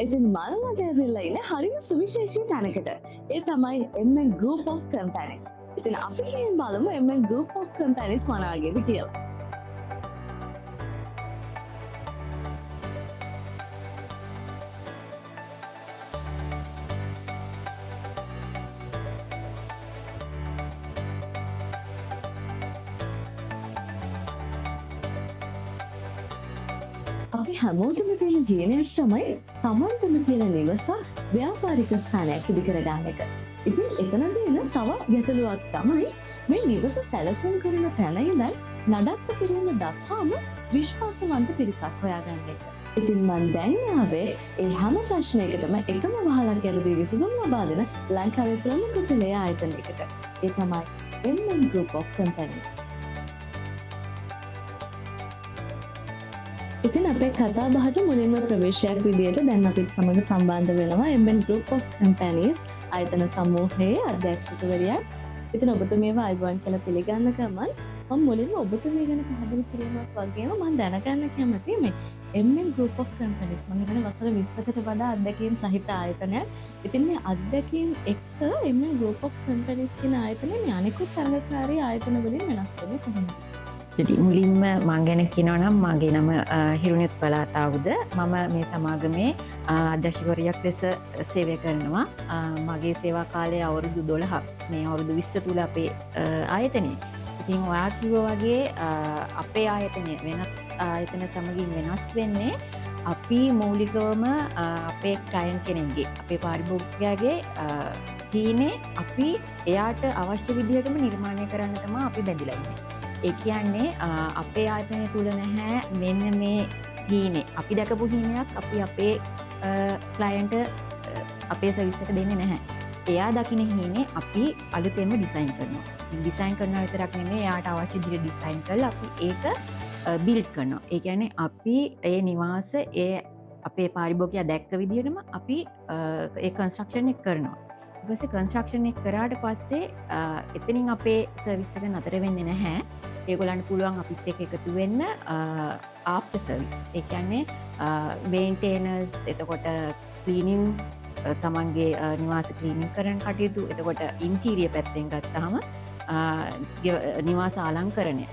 ඉතින් මල්මට ඇවිල්ලා ඉන්න හරිම සුවිශේෂී තැනකට. ඒ තමයි MN Group of Companies. ඉතින් අපි ගිහින් බලමු MN Group of Companies මොනවාගේද කියලා. අපි හැමෝටම තියෙන ජීනයක් තමයි තමන්ටම කියලා නිවසක් ව්‍යාපාරික ස්ථානයක් ඉදිකර ගන්න එක. ඉතින් එතන තියෙන තව ගැටලුවක් තමයි මේ නිවස සැලසුම් කරන තැන ඉඳන් නඩත්තු කිරීම දක්වාම විශ්වාසවන්ත පිරිසක් හොයාගන්න එක. ඉතින් මන් දැන් ආවේ ඒ හැම ප්‍රශ්නයකටම එකම වහලක් යලදී විසඳුම් ලබා දෙන ලංකාවේ ප්‍රමුඛ පෙළේ ආයතනයකට. ඒ තමයි MN Group of Companies. ඉතින් අපේ කතා බහට මුලින්ම ප්‍රවේශයක් විදියට දැන් අපිත් සමග සම්බන්ධ වෙනවා MN Group of Companies ආයතන සමූහයේ අධ්‍යක්ෂකවරියක්. ඉතින් ඔබතුමීව අයබෝන් කියලා පිළිගන්න ගමන් මම මුලින්ම ඔබතුමී ගැන පැහැදිලි කිරීමක් වගේම මම දැනගන්න කැමතියි මේ MN Group of Companies මම හිතන්නේ වසර 20කට වඩා අත්දැකීම් සහිත ආයතනයක්. ඉතින් මේ අත්දැකීම් එක්ක MN Group of Companies කියන ආයතනය මේ අනිකුත් තරගකාරී ආයතන වලින් වෙනස් වෙන්නේ කොහොමද? මුලින්ම මං ගැන කියනවා නම් මගේ නම හිරුණිත් පලාතාවුද. මම මේ සමාගමේ අධ්‍යක්ෂකවරියක් ලෙස සේවය කරනවා. මගේ සේවා කාලය අවුරුදු 12ක්. මේ අවුරුදු 20 තුල අපේ ආයතනයේ. ඉතින් ඔයා කිව්වා වගේ අපේ ආයතනය වෙනත් ආයතන සමගින් වෙනස් වෙන්නේ අපි මූලිකවම අපේ ක්ලයන්ට් කෙනෙක්ගේ අපේ පාරිභෝගිකයාගේ තීනේ අපි එයාට අවශ්‍ය විදිහටම නිර්මාණය කරන්න තමයි අපි බැඳිලා ඉන්නේ. ඒ කියන්නේ අපේ ආයතනය තුල නැහැ මෙන්න මේ හීනේ. අපි දැකපු හීනයක් අපි අපේ ක්ලයන්ට් අපේ සර්විස් එක දෙන්නේ නැහැ. එයා දකින හීනේ අපි අලුතෙන්ම ඩිසයින් කරනවා. ඩිසයින් කරනවා විතරක් නෙමෙයි එයාට අවශ්‍ය විදිහට ඩිසයින් කරලා අපි ඒක බිල්ඩ් කරනවා. ඒ කියන්නේ අපි ඒ නිවාස ඒ අපේ පාරිභෝගිකයා දැක්ක විදිහටම අපි ඒ කන්ස්ට්‍රක්ෂන් එක කරනවා. ඊට පස්සේ කන්ස්ට්‍රක්ෂන් එක කරාට පස්සේ එතනින් අපේ සර්විස් එක නතර වෙන්නේ නැහැ. ඒගොල්ලන්ට පුළුවන් අපිත් එක්ක එකතු වෙන්න ආෆ්ටර් සර්විස්. ඒ කියන්නේ මේන්ටේනර්ස්, එතකොට ක්ලීනින්, තමන්ගේ නිවාස ක්ලීනින් කරන කටයුතු, එතකොට ඉන්ටීරියර් පැත්තෙන් ගත්තාම නිවාස අලංකරණය,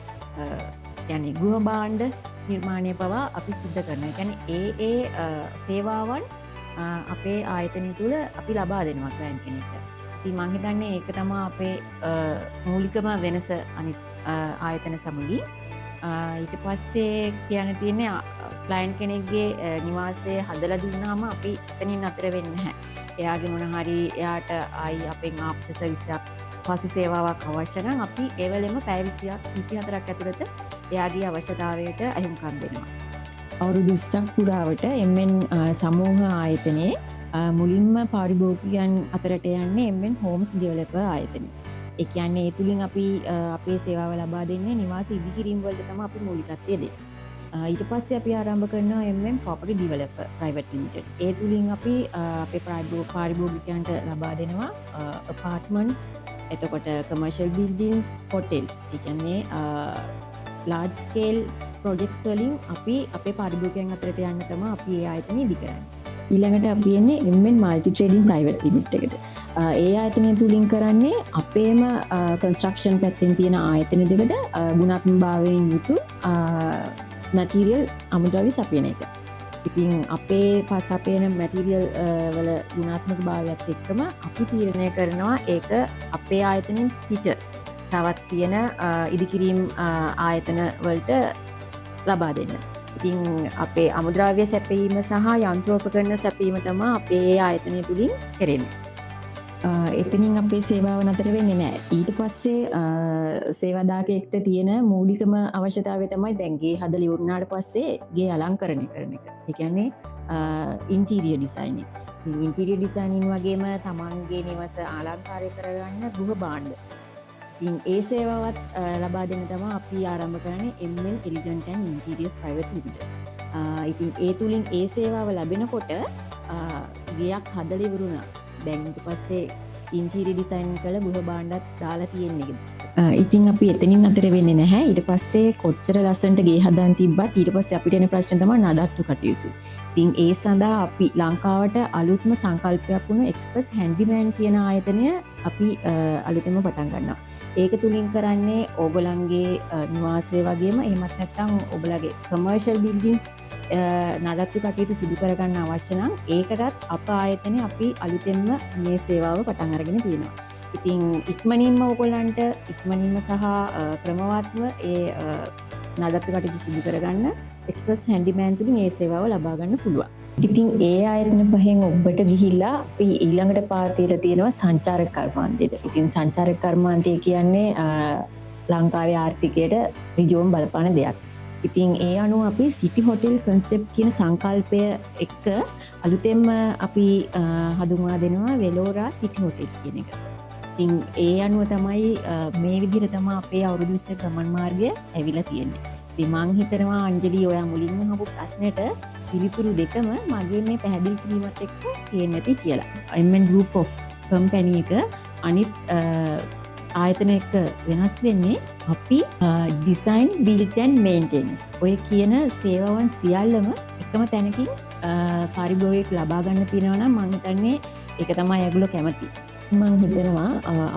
يعني ගෘහ භාණ්ඩ නිර්මාණය පවා අපි සිද්ධ කරනවා. ඒ කියන්නේ ඒ සේවාවන් අපේ ආයතනය තුල අපි ලබා දෙනවා ක්ලයන්ට් කෙනෙක්ට. ඉතින් මම හිතන්නේ ඒක තමයි අපේ මූලිකම වෙනස අනිත් ආයතන සමගින්. ඊට පස්සේ කියන්න තියෙන්නේ ක්ලයන්ට් කෙනෙක්ගේ නිවාසය හදලා දුන්නාම අපි එතනින් අතර වෙන්නේ නැහැ. එයාගේ මොන හරි එයාට ආයි අපෙන් ආෆ්ටර් සර්විස් එකක් පසු සේවාවක් අවශ්‍ය නම් අපි ඒ වෙලෙම පැය 24ක් ඇතුළත එයාගේ අවශ්‍යතාවයට අහිමිකම් දෙනවා. අවුරුදු 20ක් පුරාවට MN සමූහ ආයතනයේ මුලින්ම පාරිභෝගිකයන් අතරට යන්නේ MN Homes Developer ආයතනය. ඒ කියන්නේ ඒ තුලින් අපි අපේ සේවාව ලබා දෙන්නේ නිවාස ඉදිකිරීම වලට තමයි අපි මූලිකත්වය දෙන්නේ. ඊට පස්සේ අපි ආරම්භ කරනවා MN Property Developer Private Limited. ඒ තුලින් අපි අපේ පාරිභෝගිකයන්ට ලබා දෙනවා apartments, එතකොට commercial buildings, hotels. ඒ කියන්නේ large scale projects වලින් අපි අපේ පාරිභෝගිකයන් අතරට යන්න තමයි අපි ඒ ආයතනය ඉදි කරන්නේ. ඊළඟට අපි එන්නේ MN Multi Trading Private Limited එකට. ඒ ආයතනය තුලින් කරන්නේ අපේම කන්ස්ට්‍රක්ෂන් පැත්තෙන් තියෙන ආයතන දෙකට ගුණාත්මකභාවයෙන් යුතු මැටීරියල් අමුද්‍රව්‍ය සපයන එක. ඉතින් අපේ සපයන මැටීරියල් වල ගුණාත්මකභාවයත් එක්කම අපි තීරණය කරනවා ඒක අපේ ආයතනෙන් පිට තවත් තියෙන ඉදිකිරීම් ආයතන වලට ලබා දෙන්න. ඉතින් අපේ අමුද්‍රව්‍ය සැපයීම සහ යන්ත්‍රෝපකරණ සැපයීම තමයි අපේ ආයතනය තුලින් කරන්නේ. එතනින් අපේ සේවාව නතර වෙන්නේ නැහැ. ඊට පස්සේ සේවාදායකයෙක්ට තියෙන මූලිකම අවශ්‍යතාවය තමයි දැන් ගේ හදලා ඉවරනාට පස්සේ ගේ අලංකරණය කරන එක. ඒ කියන්නේ ඉන්ටීරියර් ඩිසයිනින්. ඉන්ටීරියර් ඩිසයිනින් වගේම තමන්ගේ නිවස අලංකාරය කරගන්න ගෘහ භාණ්ඩ. ඉතින් ඒ සේවාවත් ලබා දෙන්න තමයි අපි ආරම්භ කරන්නේ MN Elegant and Interiors Private Limited. ඉතින් ඒ තුලින් ඒ සේවාව ලැබෙනකොට ගෙයක් හදලා ඉවරුණා. දැන් ඊට පස්සේ ඉන්ටීරියර් ඩිසයින් කළ ගෘහ භාණ්ඩත් දාලා තියෙන්නේ ඉතින් අපි එතනින් අතර වෙන්නේ නැහැ. ඊට පස්සේ කොච්චර ලස්සනට ගේ හදන් තිබ්බත් ඊට පස්සේ අපිට එන ප්‍රශ්න තමයි නඩත්තු කටයුතු. ඉතින් ඒ සඳහා අපි ලංකාවට අලුත්ම සංකල්පයක් වුණු එක්ස්ප්‍රස් හැන්ඩිමෑන් කියන ආයතනය අපි අලුතෙන්ම පටන් ගන්නවා. ඒක තුලින් කරන්නේ ඕගොල්ලන්ගේ නිවාසය වගේම එහෙමත් නැත්නම් ඔබලගේ කමර්ෂල් බිල්ඩින්ග්ස් නඩත්තු කටයුතු සිදු කරගන්න අවශ්‍ය නම් ඒකටත් අප ආයතනය අපි අලුතෙන්ම මේ සේවාව පටන් අරගෙන තියෙනවා. ඉතින් ඉක්මනින්ම ඔයගොල්ලන්ට ඉක්මනින්ම සහ ක්‍රමවත්ව ඒ නඩත්තු කටයුතු සිදු කරගන්න එක්ස්ප්‍රස් හැන්ඩිමෑන් තුලින් ඒ සේවාව ලබා ගන්න පුළුවන්. ඉතින් ඒ ආයතන පහෙන් ඔබට ගිහිල්ලා අපි ඊළඟට පාතියට තියෙනවා සංචාරක කර්මාන්තයට. ඉතින් සංචාරක කර්මාන්තය කියන්නේ ලංකාවේ ආර්ථිකයට ඍජුවම බලපාන දෙයක්. ඉතින් ඒ අනුව අපි සිටි හොටෙල් කන්සෙප්ට් කියන සංකල්පය එක්ක අලුතෙන්ම අපි හඳුන්වා දෙනවා වෙලෝරා සිටි හොටෙල් කියන එක. ඉතින් ඒ අනුව තමයි මේ විදිහට තමයි අපේ අවුරුදු 20 ගමන් මාර්ගය ඇවිල්ලා තියෙන්නේ. ඉතින් මං හිතනවා අංජලි ඔයා මුලින්ම අහපු ප්‍රශ්නෙට පිළිතුරු දෙකම මගේ මේ පැහැදිලි කිරීමත් එක්ක තියෙන්න ඇති කියලා. MN Group of Company එක අනිත් ආයතන එක වෙනස් වෙන්නේ අපි design build and maintenance ඔය කියන සේවාවන් සියල්ලම එකම තැනකින් පරිභෝගයක් ලබා ගන්න තියෙනවා නම් මම හිතන්නේ ඒක තමයි ඒගොල්ලෝ කැමති. මම හිතනවා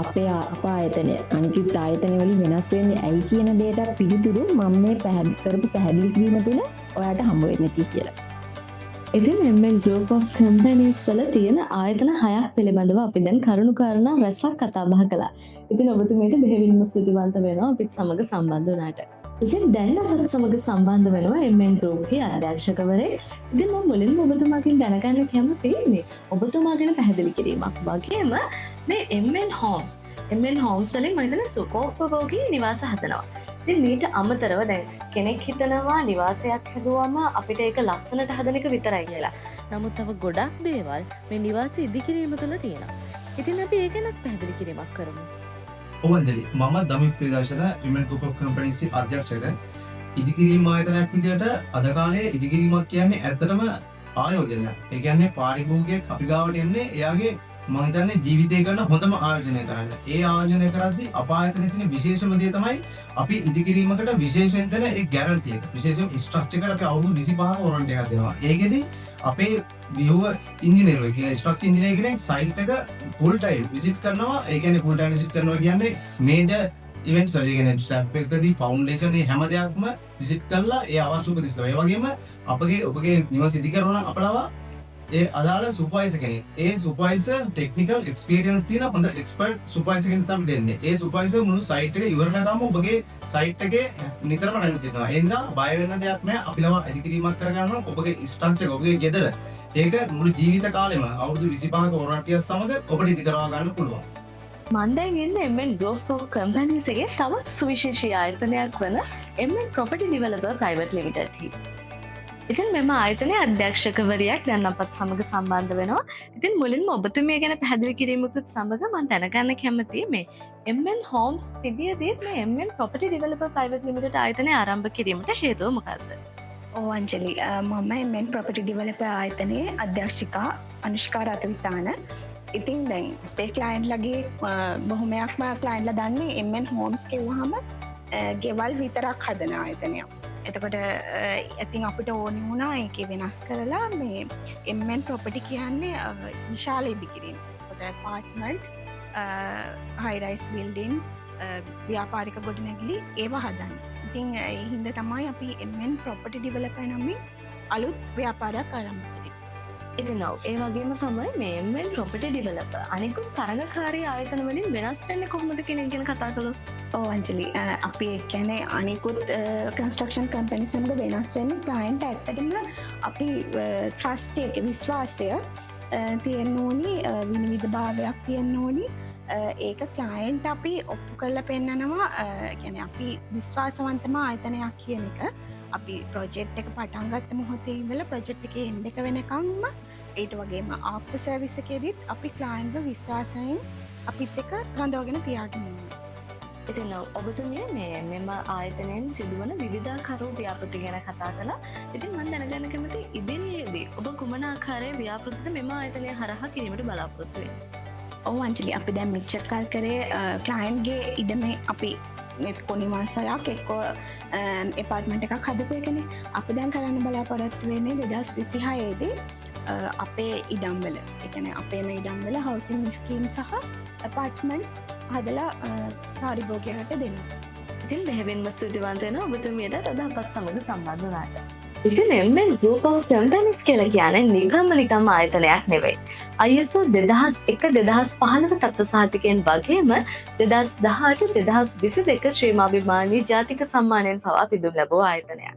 අපේ ආයතනය අනිත් ආයතන වලින් වෙනස් වෙන්නේ ඇයි කියන දෙයට පිළිතුරු මම මේ කරපු පැහැදිලි කිරීම තුළ ඔයාට හම්බ වෙන්නේ නැති කියලා. ඉතින් MN Group of Companies වල තියෙන ආයතන 6ක් පිළිබඳව අපි දැන් කරුණු කාරණා රැසක් කතා බහ කළා. ඉතින් ඔබතුමීට බෙහෙවින්ම ස්තුතිවන්ත වෙනවා අපිත් සමග සම්බන්ධ වුණාට. ඉතින් දැන් අපත් සමග සම්බන්ධ වෙනවා MN Group හි අධ්‍යක්ෂකවරයෙක්. ඉතින් මම මුලින්ම ඔබතුමාගෙන් දැනගන්න කැමතියි මේ ඔබතුමා ගැන පැහැදිලි කිරීමක්. වගේම මේ MN Homes වලින් මම හිතන්නේ සුඛෝපභෝගී නිවාස හදනවා. ඉතින් මීට අමතරව දැන් කෙනෙක් හිතනවා නිවාසයක් හැදුවම අපිට ඒක ලස්සනට හදන එක විතරයි කියලා. නමුත් තව ගොඩක් දේවල් මේ නිවාසය ඉදිකිරීම තුළ තියෙනවා. ඉතින් අපි ඒක ගැනත් පැහැදිලි කිරීමක් කරමු. ඔව් අන්ජලි, මම Damith Priyadarshana MN Group of Companies අධ්‍යක්ෂක. ඉදිකිරීම ආයතනයක් විදිහට අද කාලේ ඉදිකිරීමක් කියන්නේ ඇත්තටම ආයෝජනයක්. ඒ කියන්නේ පාරිභෝගිකයෙක් අපි ගාවට එන්නේ එයාගේ මම හිතන්නේ ජීවිතය කරන හොඳම ආයෝජනය කරන්න. ඒ ආයෝජනය කරද්දී අපායතනයේ තියෙන විශේෂම දේ තමයි අපි ඉදිකිරීමකට විශේෂයෙන් දෙන ඒ ගැරන්ටි එක. විශේෂයෙන් ස්ට්‍රක්චර් එකට අපි අවුරුදු 25ක වොරන්ටි එකක් දෙනවා. ඒකෙදි අපේ ව්‍යුව ඉංජිනේරුවෝ කියන්නේ ස්ට්‍රක්චර් ඉංජිනේර කෙනෙක් සයිට් එක ෆුල් ටයිම් විසිට් කරනවා. ඒ කියන්නේ ෆුල් ටයිම් විසිට් කරනවා කියන්නේ මේජර් ඉවෙන්ට්ස් වල කියන්නේ ස්ටැම්ප් එකකදී ෆවුන්ඩේෂන් මේ හැම දෙයක්ම විසිට් කරලා ඒ අවශ්‍ය උපදෙස් දෙනවා. ඒ වගේම ඔබගේ නිවස ඉදි කරන අපලව ඒ අදාළ සුපර්වයිසර් කෙනෙක්. ඒ සුපර්වයිසර් ටෙක්නිකල් එක්ස්පීරියන්ස් තියෙන හොඳ එක්ස්පර්ට් සුපර්වයිසර් කෙනෙක් තමයි දෙන්නේ. ඒ සුපර්වයිසර් මුළු සයිට් එක ඉවර වෙනකම් ඔබගේ සයිට් එකේ නිතරම රැඳී සිටිනවා. ඒ නිසා බය වෙන්න දෙයක් නැහැ. අපි ලව ඉදිකිරීමක් කරගන්නවා. ඔබගේ ස්ට්‍රක්චර් ඔබගේ ගෙදර ඒක මුළු ජීවිත කාලෙම අවුරුදු 25ක වොරන්ටියක් සමග ඔබට ඉදි කරවා ගන්න පුළුවන්. මම දැන් ඉන්නේ MN Group of Companies එකේ තවත් සුවිශේෂී ආයතනයක් වන MN Property Developer Private Limited හි. ඉතින් මෙම ආයතනයේ අධ්‍යක්ෂකවරියක් දැන් අපත් සමග සම්බන්ධ වෙනවා. ඉතින් මුලින්ම ඔබතුමිය ගැන පැහැදිලි කිරීමකුත් සමග මම දැනගන්න කැමතියි මේ MN Homes තිබියදී මේ MN Property Developer Private Limited ආයතනය ආරම්භ කිරීමට හේතුව මොකක්ද? ඔව් අංජලි, මම MN Property Developer ආයතනයේ අධ්‍යක්ෂිකා අනුෂ්කා රතවිතාන. ඉතින් දැන් අපේ ක්ලයන්ට්ලගේ බොහොමයක්ම ක්ලයන්ට්ලා දන්නේ MN Homes කිව්වහම ගෙවල් විතරක් හදන ආයතනයක්. එතකොට ඉතින් අපිට ඕනි වුණා ඒකේ වෙනස් කරලා මේ MN property කියන්නේ විශාල ඉදිකිරීම. එතකොට apartment, high rise building, ව්‍යාපාරික ගොඩනැගිලි ඒවා හදන්න. ඉතින් ඒ හින්දා තමයි අපි MN property developer නමින් අලුත් ව්‍යාපාරයක් ආරම්භ කරේ. ඉතින් ඒ වගේම තමයි මේ MN Property Developer අනිකුත් තරඟකාරී ආයතන වලින් වෙනස් වෙන්නේ කොහොමද කියන එක ගැන කතා කළොත්. ඔව් අංජලි, අපි කියන්නේ අනිකුත් කන්ස්ට්‍රක්ෂන් කම්පැනි සමග වෙනස් වෙන්නේ ක්ලයන්ට් ඇත්තටම අපි ට්‍රස්ට් එක විශ්වාසය තියෙන්න ඕනි, විනිවිද භාවයක් තියෙන්න ඕනි. ඒක ක්ලයන්ට් අපි ඔප්පු කරලා පෙන්නනවා. කියන්නේ අපි විශ්වාසවන්තම ආයතනයක් කියන එක. අපි ප්‍රොජෙක්ට් එක පටන් ගත්ත මොහොතේ ඉඳලා ප්‍රොජෙක්ට් එකේ එන්ඩ් එක වෙනකම්ම ඊට වගේම ආෆ්ටර් සර්විස් එකේදීත් අපි ක්ලයන්ට්ව විශ්වාසයෙන් අපිත් එක්ක රඳවගෙන තියාගෙන ඉන්නවා. ඉතින් ඔබතුමිය මේ මෙම ආයතනයෙන් සිදුවන විවිධාකාර ව්‍යාපෘති ගැන කතා කළා. ඉතින් මම දැනගන්න කැමතියි ඉදිරියේදී ඔබ කුමන ආකාරයේ ව්‍යාපෘතිද මෙම ආයතනය හරහා කිරීමට බලාපොරොත්තු වෙන්නේ? ඔව් අංජලි අපි දැන් මෙච්චර කල් කරේ ක්ලයන්ට්ගේ ඉඩමේ අපි කොනිවාසයක් එක්කෝ එපාර්ට්මන්ට් එකක් හදපු එකනේ. අපි දැන් කරන්න බලාපොරොත්තු වෙන්නේ 2026 දී අපේ ඉඩම්වල, ඒ කියන්නේ අපේම ඉඩම්වල හවුසින් ස්කීම් සහ ඇපාර්ට්මන්ට්ස් හදලා පාරිභෝගිකයන්ට දෙන්න. ඉතින් බෙහෙවින්ම ස්තුතිවන්ත වෙනවා ඔබතුමියට අද අපත් සමග සම්බන්ධ වුණාට. ඉතින් MN Group of Companies කියලා කියන්නේ නිකම්ම ආයතනයක් නෙවෙයි. ISO 2001-2015 තත්ත්ව සහතිකයෙන් වගේම 2018-2022 ශ්‍රීමාභිමානී ජාතික සම්මානයෙන් පවා පිදුම් ලැබූ ආයතනයක්.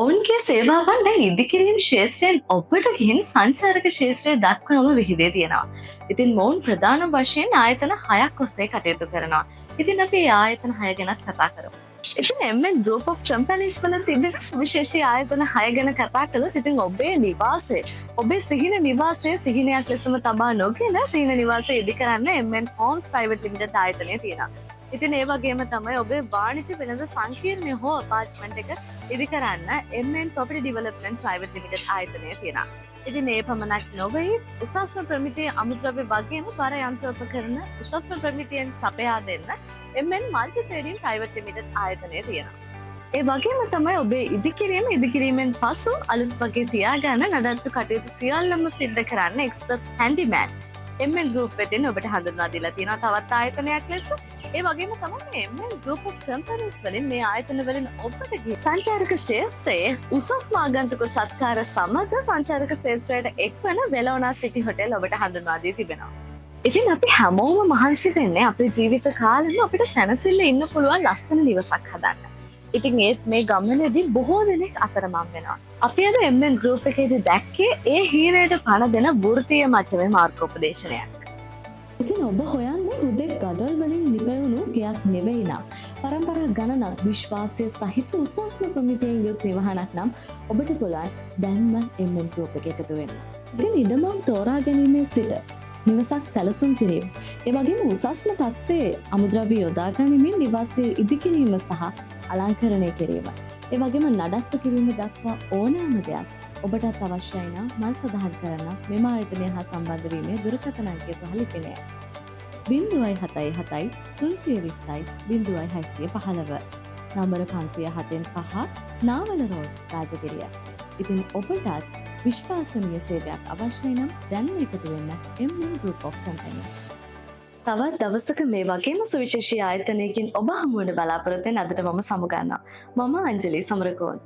ඔවුන්ගේ සේවාවන් දැන් ඉදිකිරීම් ශේෂ්ත්‍රයෙන් ඔබට ගිහින් සංචාරක ශේෂ්ත්‍රය දක්වාම විහිදේ තියෙනවා. ඉතින් මොවුන් ප්‍රධාන වශයෙන් ආයතන 6ක් ඔස්සේ කටයුතු කරනවා. ඉතින් අපි ඒ ආයතන 6 ගැනත් කතා කරමු. ඉතින් MN Group of Companies වල තිබෙන විශේෂී ආයතන 6 ගැන කතා කළොත් ඉතින් ඔබේ නිවාසය, ඔබේ සිහින නිවාසය සිහිනයක් ලෙසම තබා නොගෙන සිහින නිවාසය ඉදි කරන්න MN Homes Private Limited ආයතනය තියෙනවා. ඉතින් ඒ වගේම තමයි ඔබේ වාණිජ වෙළඳ සංකීර්ණය හෝ අපාර්ට්මන්ට් එක ඉදි කරන්න MN Property Development Private Limited ආයතනය තියෙනවා. ඉතින් ඒ පමණක් නොවෙයි, උසස්ම ප්‍රමිතිය අමුද්‍රව්‍ය වගේම බර යන්ත්‍රෝපකරණ උසස්ම ප්‍රමිතියෙන් සපයා දෙන්න MN Multi Trading Private Limited ආයතනය තියෙනවා. ඒ වගේම තමයි ඔබේ ඉදිකිරීමෙන් පසු අලුත් වගේ තියාගන්න නඩත්තු කටයුතු සියල්ලම සිද්ධ කරන්න එක්ස්ප්‍රස් හැන්ඩිමෑන් MN Group වෙතින් ඔබට හඳුන්වා දීලා තියෙනවා තවත් ආයතනයක් ලෙස. ඒ වගේම තමයි MN Group of Companies වලින් මේ ආයතන වලින් ඔබට සංචාරක ශේෂ්ත්‍රයේ උසස්ම ආගන්තුක සත්කාර සමග සංචාරක ශේෂ්ත්‍රයට එක්වන වෙලෝනා සිටි හොටෙල් ඔබට හඳුන්වා දී තිබෙනවා. ඉතින් අපි හැමෝම මහන්සි වෙන්නේ අපේ ජීවිත කාලෙම අපිට සැනසෙල්ල ඉන්න පුළුවන් ලස්සන නිවසක් හදන්න. ඉතින් ඒත් මේ ගමනේදී බොහෝ දෙනෙක් අතරමං වෙනවා. අපි අද MN Group එකේදී දැක්කේ ඒ හීනයට පණ දෙන වෘත්තීය මට්ටමේ මාර්ගෝපදේශනයක්. ඉතින් ඔබ හොයන්නේ හුදෙක් ගඩොල් වලින් නිපැවුණු ගයක් නෙවෙයි නම් පරම්පරා ගණනක් විශ්වාසය සහිත උසස්ම ප්‍රමිතියෙන් යුත් නිවහනක් නම් ඔබට පුළුවන් දැන්ම MN Group එක එකතු වෙන්න. ඉතින් ඉඩමක් තෝරා ගැනීමේ සිට නිවසක් සැලසුම් කිරීම, ඒ වගේම උසස්ම තත්ත්වයේ අමුද්‍රව්‍ය යොදා ගනිමින් නිවාසය ඉදිකිරීම සහ අලංකරණය කිරීම, ඒ වගේම නඩත්තු කිරීම දක්වා ඕනෑම දෙයක් ඔබටත් අවශ්‍යයි නම් මම සඳහන් කරන්න මෙම ආයතනය හා සම්බන්ධ වීමේ දුරකථන අංකය සහ ලිපිනය 077 320 0615 නම්බර 575 නාවල රෝඩ් රාජගිරිය. ඉතින් ඔබටත් විශ්වාසනීය සේවයක් අවශ්‍යයි නම් දැන් එකතු වෙන්න MN Group of Companies. තවත් දවසක මේ වගේම සුවිශේෂී ආයතනයකින් ඔබ හමු වන බලාපොරොත්තු වෙන අදට මම සමුගන්නවා. මම අංජලි සමරකෝන්.